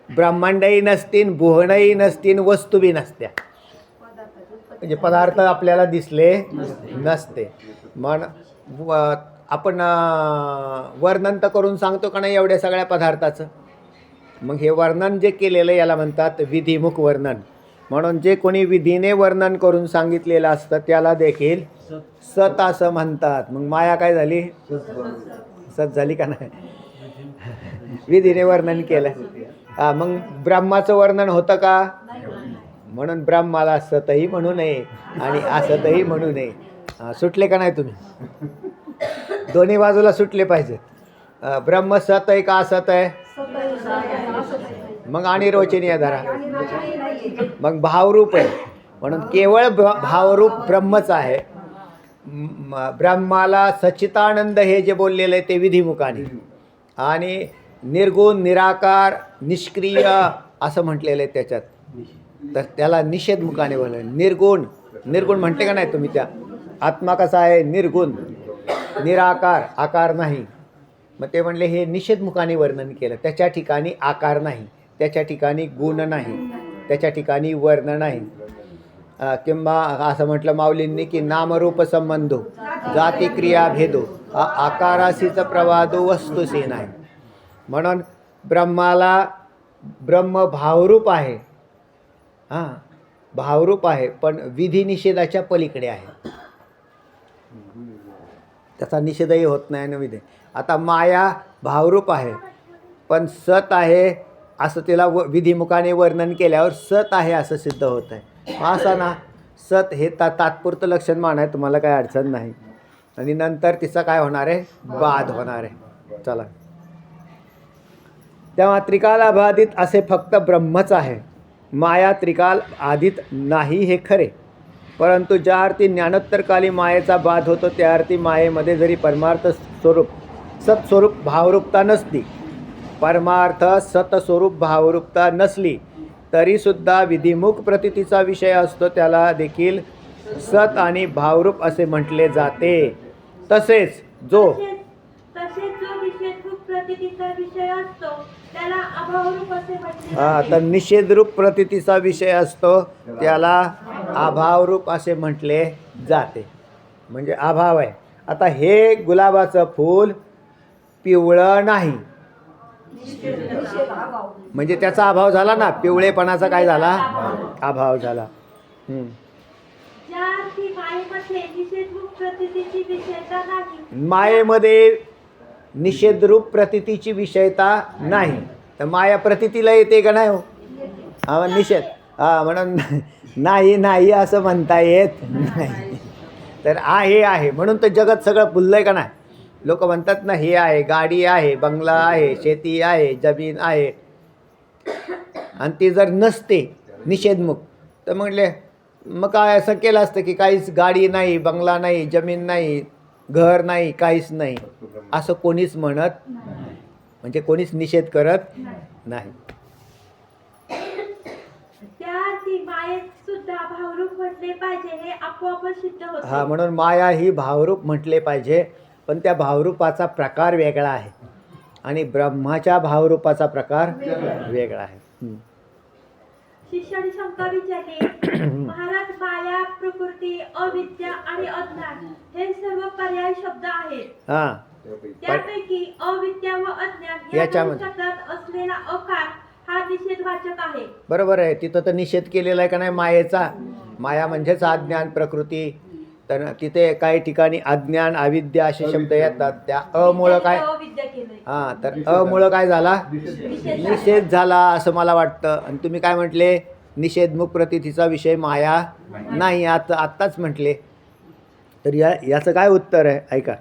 ब्रह्मांडही नसतीन, भुवनही नसतीन, वस्तू बी नसत्या, म्हणजे पदार्थ आपल्याला दिसले नसते. आपण वर्णन तर करून सांगतो का नाही एवढ्या सगळ्या पदार्थाचं. मग हे वर्णन जे केलेलं याला म्हणतात विधिमुख वर्णन. म्हणून जे कोणी विधीने वर्णन करून सांगितलेलं असतं त्याला देखील सत असं म्हणतात. मग माया काय झाली? सत झाली का नाही? विधीने वर्णन केलं. मग ब्रह्माचं वर्णन होतं का? म्हणून ब्रह्माला सतही म्हणू नये आणि असतही म्हणू नये. सुटले का नाही तुम्ही? दोन्ही बाजूला सुटले पाहिजे. ब्रह्म सत आहे का असत आहे? मग आणि रोचनीय धरा. मग भावरूप आहे म्हणून केवळ भावरूप ब्रह्मच आहे. ब्रह्माला सच्चिदानंद हे जे बोललेलं आहे ते विधिमुखाने, आणि निर्गुण निराकार निष्क्रिय असं म्हटलेलं आहे त्याच्यात. तर त्याला निषेधमुखाने बोललं. निर्गुण म्हणते का नाही तुम्ही? त्या आत्मा कसा आहे? निर्गुण, निराकार, आकार नाही. मग ते म्हणले हे निषेधमुखाने वर्णन केलं. त्याच्या ठिकाणी आकार नाही, त्याच्या ठिकाणी गुण नाही, त्याच्या ठिकाणी वर्ण नाही. किंवा असं म्हटलं माऊलींनी की नामरूप संबंधो जाती क्रिया भेदो आकारासीच प्रवादो वस्तुसी नाही. म्हणून ब्रह्म भावरूप आहे. भावरूप आहे पण विधी निषेधाच्या पलीकडे आहे. त्याचा निषेधही होत नाही ना विधी. आता माया भावरूप आहे पण सत आहे असं तिला विधिमुखाने वर्णन केल्यावर सत आहे असं सिद्ध होत आहे. असं ना, सत हे तात्पुरतं लक्षण मानाय तुम्हाला काय अडचण नाही. आणि नंतर तिचा काय होणार आहे? बाद होणार आहे. चला, तेव्हा त्रिकाल अबाधित असे फक्त ब्रह्मच आहे. माया त्रिकाल आदित नाही हे खरे, परंतु ज्या अर्थी ज्ञानोत्तरकाली मायेचा बाध होतो त्या अर्थी मायेमध्ये जरी परमार्थ स्वरूप सत्स्वरूप भावरूपता नसली, परमार्थ सतस्वरूप भावरूपता नसली तरीसुद्धा विधिमुख प्रतीतीचा विषय असतो त्याला देखील सत आणि भावरूप असे म्हटले जाते. तसेच जो निषेधरूप प्रतीतीचा विषय असतो त्याला अभावरूप असे म्हटले. तर निषेधरूप प्रतीतीचा विषय असतो त्याला अभावरूप असे म्हटले जाते. म्हणजे अभाव आहे. आता हे गुलाबाचं फूल पिवळं नाही म्हणजे त्याचा अभाव झाला ना. पिवळेपणाचा काय झाला? अभाव झाला. मायेमध्ये निषेधरूप प्रतीतीची विषयता नाही. तर माया प्रतीतीला येते का नाही हो? निषेध म्हणून नाही नाही असं म्हणता येत नाही. तर आहे आहे म्हणून तर जगत सगळं फुललंय का नाही. लोक म्हणतात ना हे आहे, गाडी आहे, बंगला आहे, शेती आहे, जमीन आहे. आणि ती जर नसते निषेधमुख तर म्हटले मग काय असं केलं असतं की काहीच गाडी नाही, बंगला नाही, जमीन नाही, घर नाही, काहीच नाही असं कोणीच म्हणत म्हणजे कोणीच निषेध करत नाही. त्या ती मायेत सुद्धा भावरूप म्हटले पाहिजे हे आपोआपच सिद्ध होते. हा, म्हणून माया ही भावरूप म्हटले पाहिजे, पण त्या भावरूपाचा प्रकार वेगळा आहे आणि ब्रह्माच्या भावरूपाचा प्रकार वेगळा आहे. शिष्याने शंका विचारली, महाराज, माया, प्रकृती, अविद्या आणि अज्ञान हे सर्व पर्याय शब्द आहेत. हां, त्यापैकी अविद्या व अज्ञान या दोन शब्दात असलेला अकार हा निषेधवाचक आहे. बरोबर आहे. तिथं तर निषेध केलेला आहे का नाही मायेचा. माया म्हणजेच अज्ञान, प्रकृती. तर तिथे काही ठिकाणी अज्ञान, अविद्या असे शब्द येतात. त्या अमुळं काय, अविद्या केलंय. हां, तर अमुळं काय झाला, निषेध झाला असं मला वाटतं. आणि तुम्ही काय म्हटले, निषेधमुख प्रतीतीचा विषय माया नाही, आत्ताच म्हटले. तर याचं काय उत्तर आहे ऐका.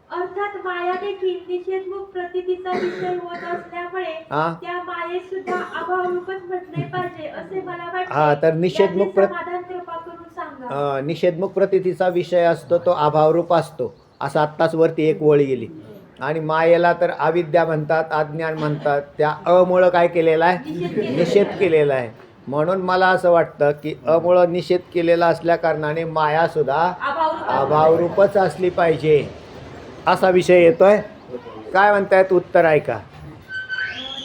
अर्थात माया देखील निषेधमुख प्रतीतीचा विषय होत असल्यामुळे हा. त्या मायेत सुद्धा अभावरूपच म्हटले पाहिजे असे मला वाटते. हा, तर निषेधमुख याचे समाधान कृपा करून सांगा. निषेधमुख प्रतीतीचा विषय असतो तो अभावरूप असतो, असं आत्ताच वरती एक ओळ गेली. आणि मायेला तर अविद्या म्हणतात, अज्ञान म्हणतात. त्या अमुळं काय केलेलं आहे, निषेध केलेला आहे. म्हणून मला असं वाटतं की अमुळं निषेध केलेला असल्या कारणाने मायासुद्धा अभावरूपच असली पाहिजे असा विषय येतोय. काय म्हणतायत, उत्तर ऐका.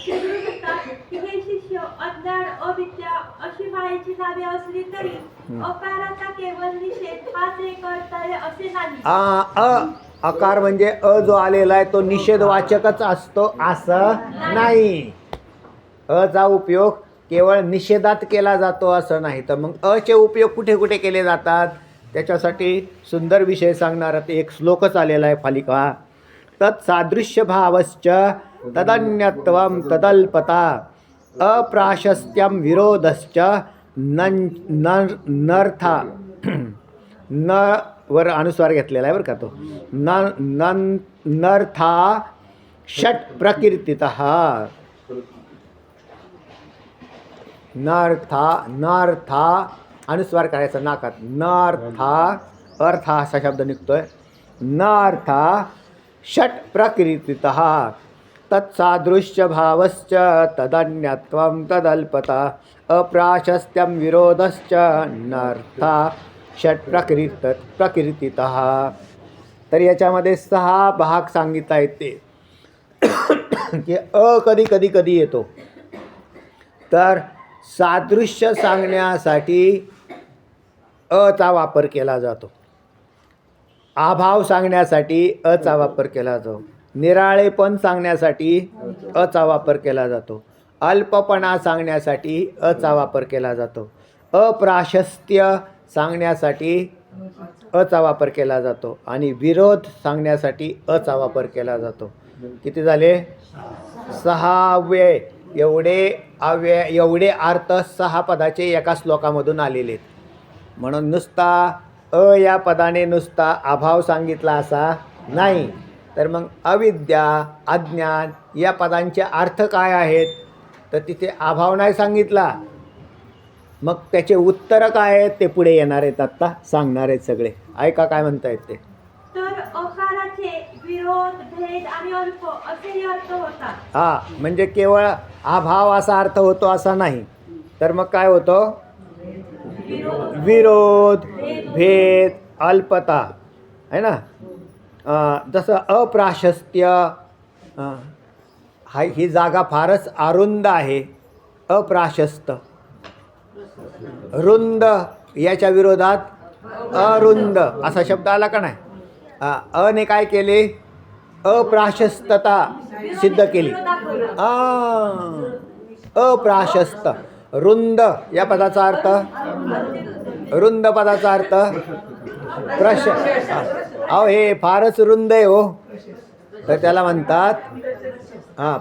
शिकवू शकतात की हे शिष्य अज्ञान, अविद्या अशी मायेची नावे असली तरी अकाराचा केवळ निषेध हाच एक अर्थ आहे असे नाही. अकार म्हणजे जो आलेला आहे तो निषेधवाचकच असतो असं नाही. चा उपयोग केवळ निषेधात केला जातो असं नाही. तर मग चे उपयोग कुठे कुठे केले जातात त्याच्यासाठी सुंदर विषय सांगणारा ते एक श्लोकच आलेला आहे फालिका. तत्सादृश्य भावश्च तदन्यत्वं तदल्पता अप्राशस्त्यं विरोधश्च नर्था न वर अनुस्वार घेतलेला आहे बरं का तो. नर्था षट प्रकीर्तितः. नर्था अनुस्वार करायचा नाकात. नर्था, अर्थ असा शब्द निघतोय. नर्था षट प्रकीर्तितः तत्सादृश्य भावश्च तदन्यत्वं तदल्पता अप्राशस्त्यं विरोधश्च नर्था षट प्रकीर्तितः. तर याच्यामध्ये 6 भाग सांगितले आहेत ते की कधी येतो. तर सादृश्य सांगण्यासाठी चा वापर केला जातो. अभाव सांगण्यासाठी चा वापर केला जातो. निराळेपण सांगण्यासाठी चा वापर केला जातो. अल्पपणा सांगण्यासाठी चा वापर केला जातो. अप्राशस्त्य सांगण्यासाठी चा वापर केला जातो. आणि विरोध सांगण्यासाठी चा वापर केला जातो. किती झाले? 6 एवढे अर्थ 6 पदाचे एका श्लोकामधून आलेले आहेत. म्हणून नुसता या पदाने नुसता अभाव सांगितला असा नाही. तर मग अविद्या, अज्ञान या पदांचे अर्थ काय आहेत, तर तिथे अभाव नाही सांगितला. मग त्याचे उत्तर काय आहेत ते पुढे येणार आहेत, आत्ता सांगणार आहेत सगळे. ऐका काय म्हणतायत ते. तर अकाराचे विरोध, भेद आणि अल्प असेही अर्थ होतात. हा, म्हणजे केवळ अभाव असा अर्थ होतो असा नाही. तर मग काय होतं? विरोध, भेद, अल्पता आहे ना. जसं अप्राशस्त्य, ही जागा फारच अरुंद आहे. अप्राशस्त. रुंद याच्या विरोधात अरुंद असा शब्द आला का नाही. अने काय केले? अप्राशस्तता सिद्ध केली. अप्राशस्त. रुंद या पदाचा अर्थ, रुंद पदाचा अर्थ अहो हे फारच रुंद आहे हो, तर त्याला म्हणतात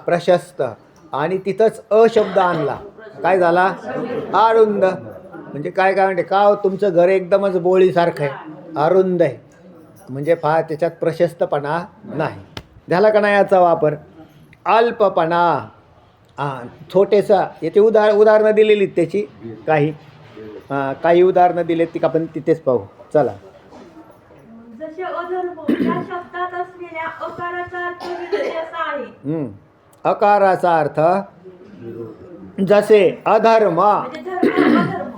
प्रशस्त. आणि तिथंच शब्द आणला, काय झाला? अरुंद. म्हणजे काय म्हणते का तुमचं घर एकदमच बोळीसारखं आहे, अरुंद आहे, म्हणजे फार त्याच्यात प्रशस्तपणा नाही. झाला का नाही याचा वापर? अल्पपणा. छोटेसा. याची उदाहरणं दिलेली त्याची काही उदाहरणं दिलेत ती आपण तिथेच पाहू. चला. जसे अधर्म या शब्दात असलेल्या अकाराचा अर्थ विरोधी असा आहे. अकाराचा अर्थ जसे अधर्म. म्हणजे धर्म अधर्म.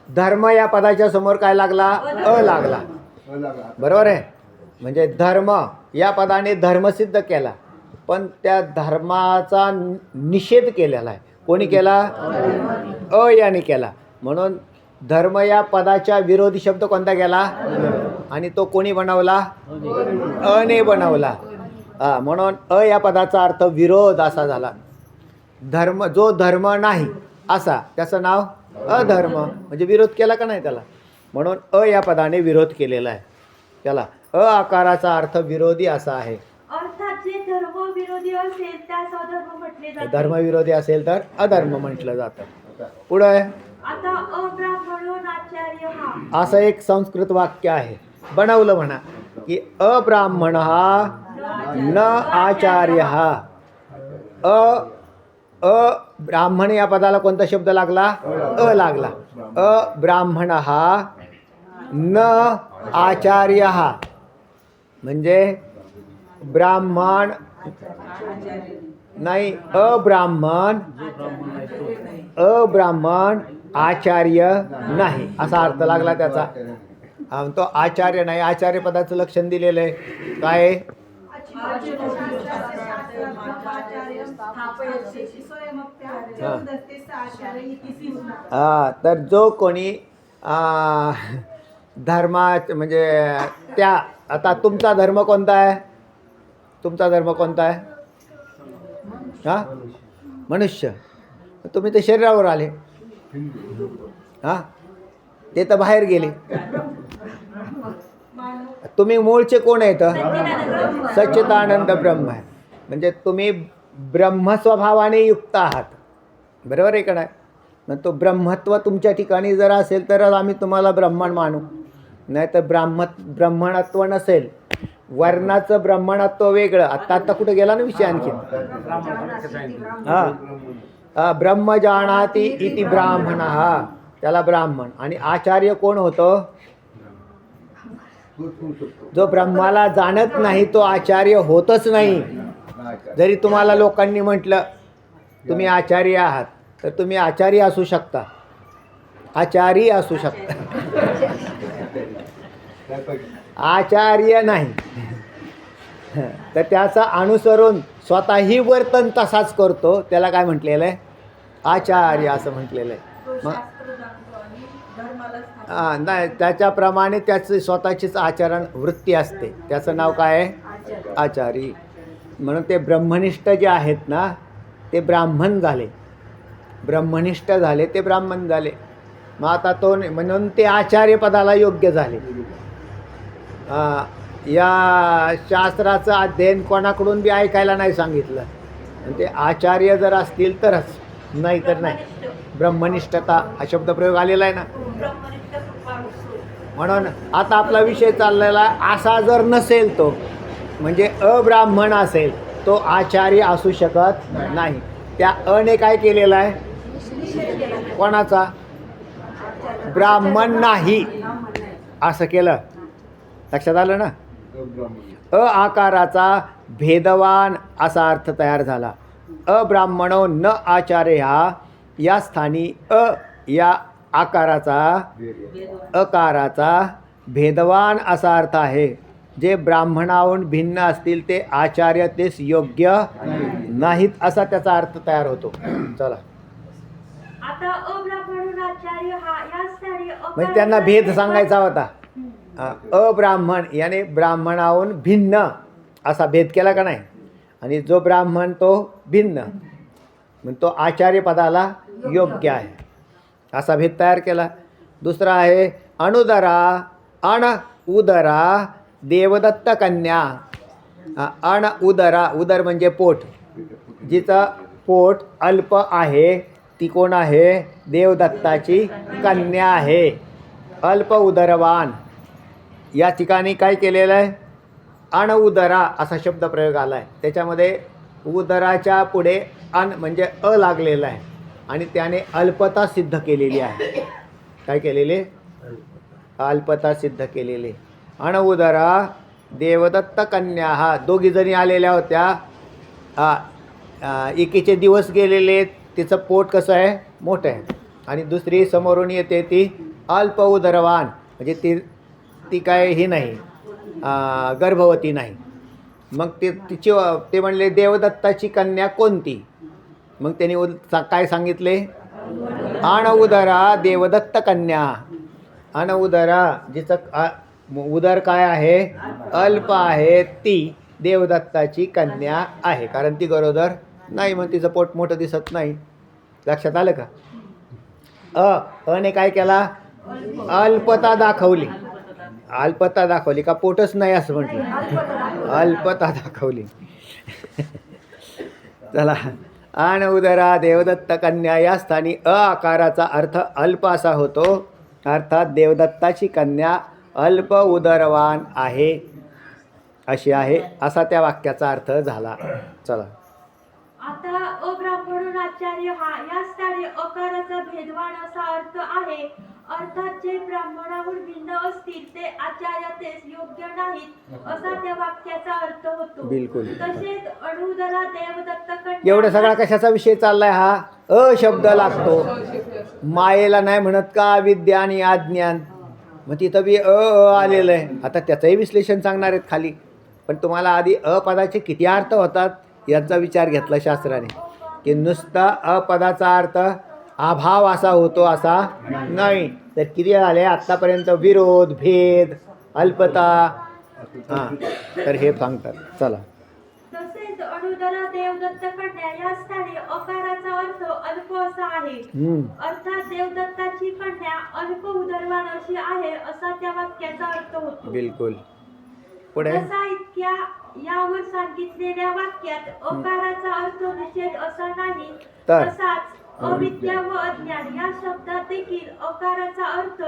धर्म या पदाच्या समोर काय लागला? अ लागला. बरोबर आहे. म्हणजे धर्म या पदाने धर्म सिद्ध केला, पण त्या धर्माचा निषेध केलेला आहे. कोणी केला? अ याने केला. म्हणून धर्म या पदाच्या विरोधी शब्द कोणता केला? आणि तो कोणी बनवला? अने बनवला. म्हणून अ या पदाचा अर्थ विरोध असा झाला. धर्म, जो धर्म नाही असा, त्याचं नाव अधर्म. म्हणजे विरोध केला का नाही त्याला? म्हणून अ या पदाने विरोध केलेला आहे त्याला. अ आकाराचा अर्थ विरोधी असा आहे. अर्थात जे धर्म विरोधी असेल त्यास अधर्म म्हटले जाते. धर्मविरोधी असेल तर अधर्म म्हटलं जातं. पुढे आता अब्राह्मणोनाचार्य हा असं एक संस्कृत वाक्य आहे, बनवलं म्हणा की अब्राह्मण हा न आचार्य हा. ब्राह्मण या पदाला कोणता शब्द लागला? अ लागला. अब्राह्मण हा न आचार्य हा. म्हणजे ब्राह्मण नाही, अब्राह्मण आचार्य नाही असा अर्थ लागला त्याचा. तो आचार्य नाही, आचार्य पदाचं लक्षण दिलेलं आहे. काय? तर जो कोणी धर्मा म्हणजे त्या, आता तुमचा धर्म कोणता आहे? तुमचा धर्म कोणता आहे? हां, मनुष्य. तुम्ही तर शरीरावर आले, हां, ते तर बाहेर गेले. तुम्ही मूळचे कोण आहेत? सच्चिदानंद ब्रह्म आहे. म्हणजे तुम्ही ब्रह्मस्वभावाने युक्त आहात. बरोबर आहे का नाही? मग तो ब्रह्मत्व तुमच्या ठिकाणी जर असेल तरच आम्ही तुम्हाला ब्राह्मण मानू, नाही तर ब्राह्मणत्व नसेल. वर्णाचं ब्राह्मणत्व वेगळं. आता कुठं गेला ना विषय आणखी. हां, ब्रह्म जानाति इति ब्राह्मण हा, त्याला ब्राह्मण. आणि आचार्य कोण होतो? जो ब्रह्माला जाणत नाही तो आचार्य होतच नाही. जरी तुम्हाला लोकांनी म्हटलं तुम्ही आचार्य आहात, तर तुम्ही आचार्य असू शकता, आचार्य असू शकता, आचार्य नाही. तर त्याचा अनुसरून स्वतःही वर्तन तसाच करतो, त्याला काय म्हटलेलं आहे? आचार्य असं म्हटलेलं आहे. मग नाही, त्याच्याप्रमाणे त्याची स्वतःचीच आचरण वृत्ती असते, त्याचं नाव काय आहे? आचारी. म्हणून ते ब्रह्मनिष्ठ जे आहेत ना ते ब्राह्मण झाले, ब्रह्मनिष्ठ झाले ते ब्राह्मण झाले. मग आता तो म्हणून ते आचार्य पदाला योग्य झाले. या शास्त्राचं अध्ययन कोणाकडून बी ऐकायला नाही सांगितलं. ते आचार्य जर असतील तरच, नाही तर नाही. ब्रह्मनिष्ठता हा शब्दप्रयोग आलेला आहे ना. म्हणून आता आपला विषय चाललेला असा जर नसेल तो, म्हणजे अब्राह्मण असेल, तो आचार्य असू शकत नाही. त्या अने काय केलेलं आहे? कोणाचा? ब्राह्मण नाही असं केलं. लक्षात आलं ना? अ आकाराचा भेदवान असा अर्थ तयार झाला. अब्राह्मणो न आचार्य हा या स्थानी अ या अकाराचा भेदवान असा अर्थ आहे. जे ब्राह्मणाहून भिन्न असतील ते आचार्य तेच योग्य नाहीत असा त्याचा अर्थ तयार होतो. चला, आता अब्राह्मणोनाचार्य हा या स्थानी म्हणजे त्यांना भेद सांगायचा होता. अब्राह्मण याने ब्राह्मणाहून भिन्न असा भेद केला का नाही. आणि जो ब्राह्मण तो भिन्न, मग तो आचार्य पदाला योग्य आहे असा भेद तयार केला. दुसरा आहे अनुदरा, अण उदरा देवदत्त कन्या. अण उदरा, उदर म्हणजे पोट, जिचं पोट अल्प आहे ती कोण आहे? देवदत्ताची कन्या आहे. अल्प उदरवान या ठिकाणी काय केलेलं आहे? अण उदरा असा शब्द प्रयोग आला आहे. त्याच्यामध्ये उदराच्या पुढे अन म्हणजे अ लागलेला आहे आणि त्याने अल्पता सिद्ध केलेली आहे. काय केलेले? अल्पता सिद्ध केलेली. अण उदरा देवदत्त कन्या, हा दोघी जणी आलेल्या होत्या. एकीचे दिवस गेलेले, तिचं पोट कसं आहे, मोठं आहे. आणि दुसरी समोरून येते ती अल्प उदरवान, म्हणजे ती काय ही नाही, गर्भवती नाही. मग ते म्हणले देवदत्ताची कन्या कोणती? मग त्यांनी काय सांगितले? अणउदरा देवदत्त कन्या. अणउदरा, जिचं उदर काय आहे, अल्प आहे, ती देवदत्ताची कन्या आहे. कारण ती गरोदर नाही, मग तिचं पोट मोठं दिसत नाही. लक्षात आलं का? अने काय केला? अल्पता दाखवली. अल्पता दाखवली का? पोटच नाही असं म्हटलं, अल्पता दाखवली. चला, अण उदरा देवदत्त कन्या या स्थानी आकाराचा अर्थ अल्प असा होतो. अर्थात देवदत्ताची कन्या अल्प उदरवान आहे अशी आहे, असा त्या वाक्याचा अर्थ झाला. चला, आता अब्राह्मण आचार्य हा या स्थानी अकाराचा भेदवान असा अर्थ आहे. अर्थात जे ब्राह्मणाहून भिन्न असतील ते आचार्य तेच योग्य नाहीत असा त्या वाक्याचा अर्थ होतो. बिलकुल. तसेच अणुदरा देवदत्त कन्या, एवढं सगळा कशाचा विषय चाललाय? हा शब्द लागतो. मायेला नाही म्हणत का विद्या आणि अज्ञान? मग तिथं बी आलेलं आहे. आता त्याचंही विश्लेषण सांगणार आहेत खाली, पण तुम्हाला आधी पदाचे किती अर्थ होतात याचा विचार घेतला शास्त्राने, की नुसता पदाचा अर्थ अभाव असा होतो असा नाही. तर किती झाले आत्तापर्यंत? विरोध, भेद, अल्पता, हां, तर हे सांगतात. चला, तसेच अणुदरा देवदत्त कन्या या स्थानी अकाराचा अर्थ अल्प असा आहे. अर्थात देवदत्ताची कन्या अल्प उदरवान अशी आहे असा त्या वाक्याचा अर्थ होतो. बिलकुल. पुढे तसा इतक्या यावर सांगितलेल्या वाक्यात अकाराचा अर्थ निषेध असा नाही, तर तसाच अविद्या व अज्ञान या शब्दात देखील अकाराचा अर्थ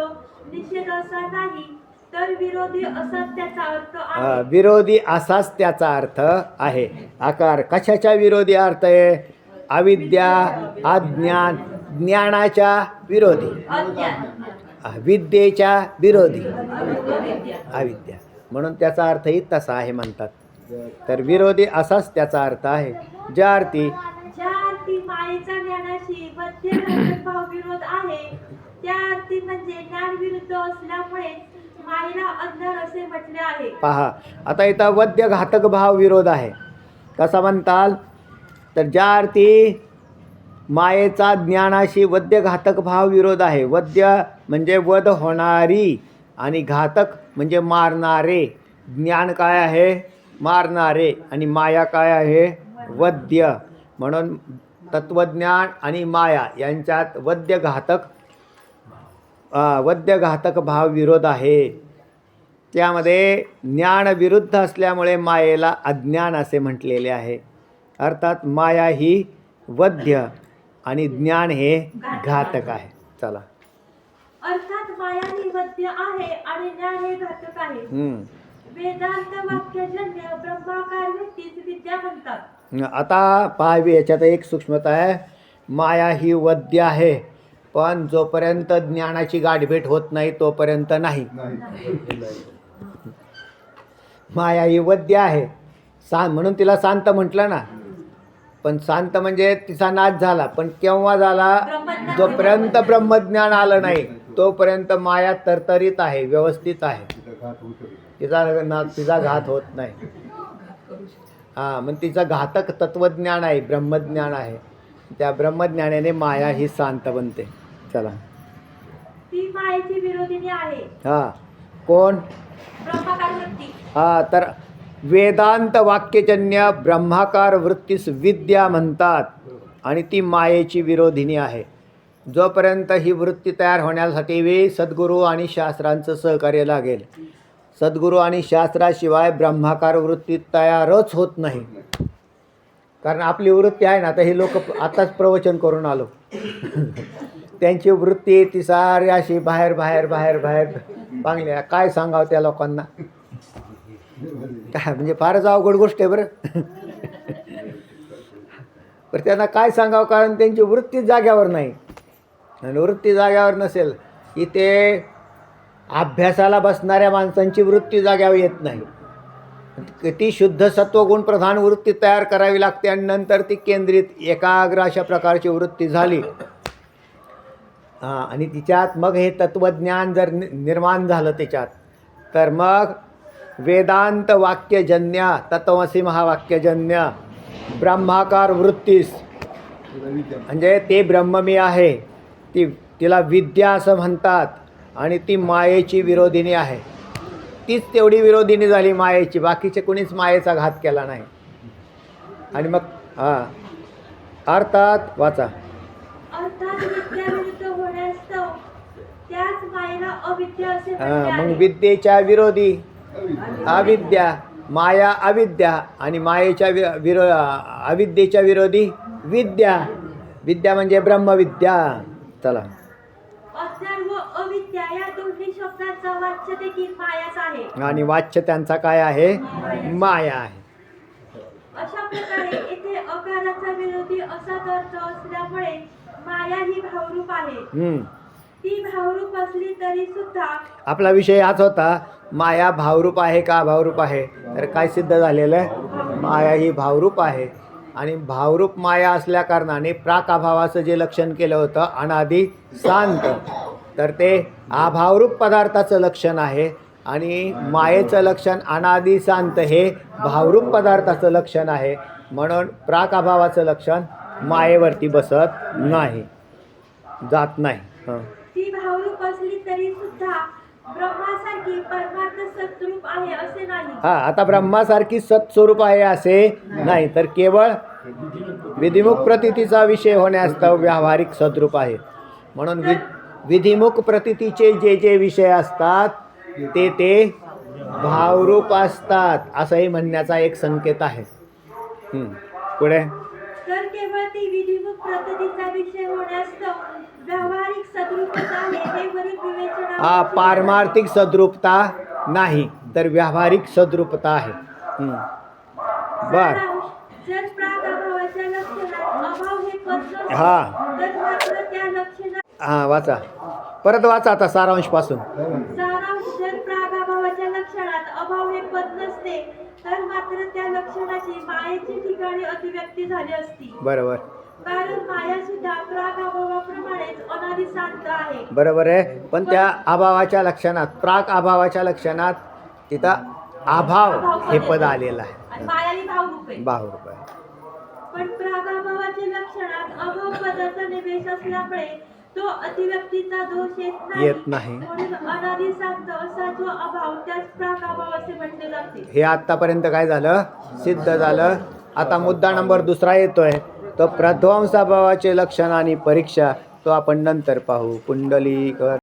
निषेध असा नाही, तर विरोधी असाच त्याचा अर्थ आहे. विरोधी असाच त्याचा अर्थ आहे. आकार कशाच्या विरोधी अर्थ आहे? अविद्या, अज्ञान, ज्ञानाच्या विरोधी, अज्ञान, विद्येच्या विरोधी, अविद्या, म्हणून त्याचा अर्थही तसा आहे म्हणतात. तर विरोधी असाच त्याचा अर्थ आहे. ज्या अर्थी मायेचा ज्ञानाशी वद्यघातक भाव विरोध आहे, त्या अर्थी म्हणजे ज्ञान विरुद्ध असल्यामुळे मायेला अज्ञान असे म्हटले आहे. पहा, आता इथं वद्य घातक भाव विरोध आहे. कसा म्हणताल? तर ज्या अर्थी मायेचा ज्ञानाशी वद्य घातक भाव विरोध आहे. वद्य म्हणजे वध होणारी आणि घातक म्हणजे मारणारे. ज्ञान काय आहे? मारणारे. आणि माया काय आहे? वद्य. म्हणून तत्वज्ञान आणि माया यांच्यात वद्य घातक भाव विरोध आहे. त्यामध्ये ज्ञान विरुद्ध असल्यामुळे मायेला अज्ञान असे म्हटलेले आहे. अर्थात माया ही वद्य आणि ज्ञान हे घातक आहे. चला, अर्थात माया ही वद्य आहे आणि ज्ञान हे घातक आहे. वेदांत वाक्यजन्य ब्रह्माकार व्यक्तीच विद्या म्हणतात. आता पहावी, याच्यात एक सूक्ष्मता आहे. माया ही वद्य आहे, पण जोपर्यंत ज्ञानाची गाठभेट होत नाही तोपर्यंत नाही. माया ही वद्य आहे, म्हणून तिला शांत म्हटलं ना. पण शांत म्हणजे तिचा नाश झाला, पण केव्हा झाला? जोपर्यंत ब्रह्मज्ञान आलं नाही तोपर्यंत माया तरतरीत आहे, व्यवस्थित आहे, तिचा घात होत नाही. मग तिचं घातक तत्वज्ञान आहे, ब्रह्मज्ञान आहे. त्या ब्रह्मज्ञानाने माया ही शांत बनते. चला, ती मायेची विरोधिनी आहे. कोण? ब्रह्माकार वृत्ती. तर वेदांत वाक्यजन्य ब्रह्माकार वृत्तीस विद्या म्हणतात आणि ती मायेची विरोधिनी आहे. जोपर्यंत ही वृत्ती तयार होण्यासाठी सद्गुरू आणि शास्त्रांचं सहकार्य लागेल. सद्गुरू आणि शास्त्राशिवाय ब्रह्माकार वृत्ती तयारच होत नाही. कारण आपली वृत्ती आहे ना, आता हे लोक आताच प्रवचन करून आलो त्यांची वृत्ती ती सारी अशी बाहेर बाहेर बाहेर बाहेर पांगल्या. काय सांगावं त्या लोकांना? काय म्हणजे फारच अवघड गोष्ट आहे बरं. पण त्यांना काय सांगावं, कारण त्यांची वृत्ती जाग्यावर नाही. आणि वृत्ती जाग्यावर नसेल, इथे अभ्यासाला बसणाऱ्या माणसांची वृत्ती जाग्यावर येत नाही. ती शुद्ध सत्वगुण प्रधान वृत्ती तयार करावी लागते आणि नंतर ती केंद्रित एकाग्र अशा प्रकारची वृत्ती झाली आणि तिच्यात मग हे तत्त्वज्ञान जर निर्माण झालं त्याच्यात, तर मग वेदांत वाक्यजन्य तत्वमसी महावाक्यजन्य ब्रह्माकार वृत्तीस, म्हणजे ते ब्रह्म मी आहे, तिला विद्या असं म्हणतात आणि ती मायेची विरोधिनी आहे. तीच तेवढी विरोधिनी झाली मायेची, बाकीचे कुणीच मायेचा घात केला नाही. आणि मग अर्थात वाचा, अर्थात विद्याविरुद्ध होण्यास्तव त्याच मायेला अविद्या असे म्हटले मग आहे. विद्येच्या विरोधी अविद्या, माया अविद्या आणि मायेच्या अविद्येच्या विरोधी विद्या. विद्या म्हणजे ब्रह्मविद्या. चला, अज्ञान व अविद्या या दोन्ही शब्दांचा वाच्य देखील मायाच आहे. आणि वाच्य त्यांचा काय आहे? माया आहे. अशा प्रकारे येथे अकाराचा विरोधी असाच अर्थ असल्यामुळे माया ही भावरूप आहे. ती भावरूप असली तरी सुद्धा आपला विषय हाच होता, माया भावरूप आहे का अभावरूप आहे? तर काय सिद्ध झालेलं आहे? माया ही भावरूप आहे. आणि भावरूप माया असल्या कारणाने प्राक अभावाचं जे लक्षण केलं होतं अनादि शांत, तर ते अभावरूप पदार्थाचं लक्षण आहे. आणि मायेचं लक्षण अनादि शांत हे भावरूप पदार्थाचं लक्षण आहे. म्हणून प्राक अभावाचं लक्षण मायेवरती बसत नाही, जात नाही. ती भावरूप असली तरी सुद्धा ब्रह्मासारखी परमार्थ सत्रूप आहे असे नाही. आता ब्रह्मासारखी सत्स्वरूप आहे असे नाही, तर केवळ विधिमुख प्रतीतीचा विषय होण्यास्तव व्यावहारिक सद्रूप आहे. म्हणून विधिमुख प्रतीतीचे जे जे विषय असतात ते भावरूप असतात असंही म्हणण्याचा एक संकेत आहे. पुढे, तर केवळ ती विधिमुख प्रतीचा विषय होण्यास्तव व्यावहारिक सद्रूपता आहे हे वरील विवेचना. पारमार्थिक सद्रूपता नाही, तर व्यावहारिक सद्रूपता आहे. बर, जर प्राक अभावाच्या लक्षणात अभाव हे पद नसते, तर मात्र त्या लक्षणात वाचा, परत वाचा आता सारांश पासून. सारांश, जर प्राक अभावाच्या लक्षणात अभाव हे पद नसते तर मात्र त्या लक्षणाची मायेची ठिकाणी अभिव्यक्ती झाली असती. बरोबर, कारण माया सुद्धा प्राक अभावाप्रमाणेच अनादि शांत आहे. बरोबर आहे. पण त्या अभावाच्या लक्षणात, प्राक अभावाच्या लक्षणात तिथं अभाव हे पद आलेलं आहे. आणि माया ही भावरूप आहे. भावरूप आहे. पण प्रागाभावाच्या लक्षणात अभाव पदाचा निवेश असल्यामुळे तो अतिव्यक्तीचा दोष येत नाही. म्हणून अनादि शांत असा जो अभाव त्याच प्रागाभाव असे म्हटले जाते. हे आत्तापर्यंत काय झालं? सिद्ध झालं. आता मुद्दा नंबर 2 येतोय, तो प्रध्वंसाभावाचे लक्षण आणि परीक्षा, तो आपण नंतर पाहू. पुंडलिक